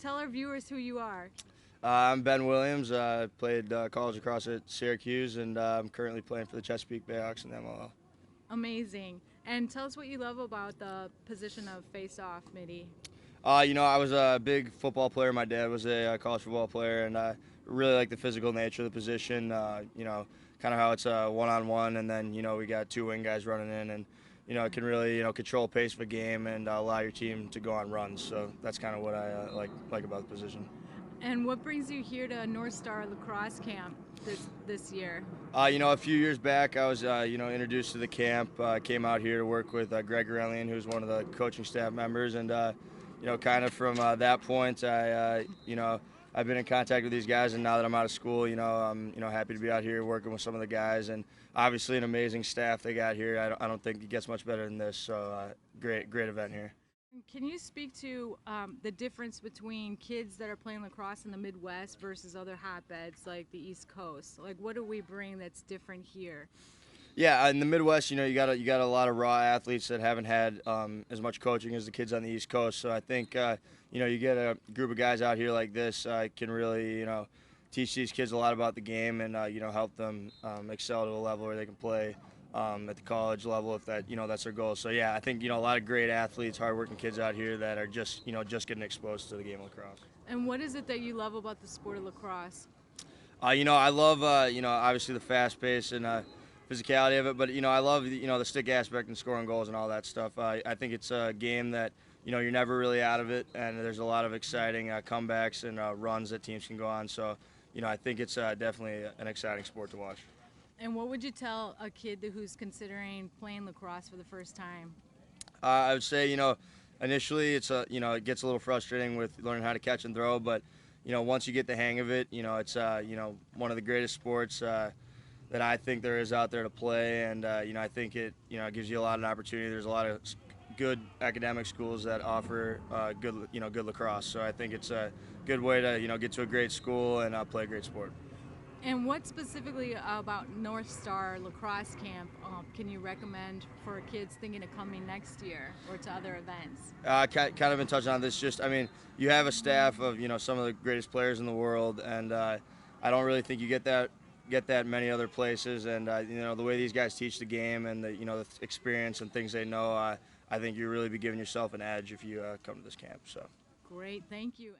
Tell our viewers who you are. I'm Ben Williams. I played college lacrosse at Syracuse, and I'm currently playing for the Chesapeake Bayhawks in the MLL. Amazing. And tell us what you love about the position of face-off midi. I was a big football player. My dad was a college football player, and I really like the physical nature of the position. Kind of how it's one-on-one, and then we got two wing guys running in, and it can really control pace of a game and allow your team to go on runs. So that's kind of what I like about the position. And what brings you here to Northstar Lacrosse Camp this year? A few years back, I was, introduced to the camp. Came out here to work with Greg Aurelian, who's one of the coaching staff members, and kind of from that point, I've been in contact with these guys, and now that I'm out of school, I'm, happy to be out here working with some of the guys, and obviously an amazing staff they got here. I don't think it gets much better than this. So great event here. Can you speak to the difference between kids that are playing lacrosse in the Midwest versus other hotbeds like the East Coast? Like, what do we bring that's different here? Yeah, in the Midwest, you got a lot of raw athletes that haven't had as much coaching as the kids on the East Coast. So I think you get a group of guys out here like this can really teach these kids a lot about the game and help them excel to a level where they can play at the college level if that's their goal. So yeah, I think a lot of great athletes, hardworking kids out here that are just getting exposed to the game of lacrosse. And what is it that you love about the sport of lacrosse? I love obviously the fast pace and physicality of it, but I love the stick aspect and scoring goals and all that stuff. I think it's a game that you're never really out of it, and there's a lot of exciting comebacks and runs that teams can go on. So I think it's definitely an exciting sport to watch. And what would you tell a kid who's considering playing lacrosse for the first time? I would say initially it gets a little frustrating with learning how to catch and throw, but once you get the hang of it, it's one of the greatest sports that I think there is out there to play, and I think it gives you a lot of opportunity. There's a lot of good academic schools that offer good lacrosse, so I think it's a good way to get to a great school and play a great sport. And what specifically about Northstar Lacrosse Camp can you recommend for kids thinking of coming next year or to other events? Kind of been touching on this. You have a staff of some of the greatest players in the world, and I don't really think you get that many other places. And the way these guys teach the game and the experience and things they know, I think you really be giving yourself an edge if you come to this camp. So great, thank you.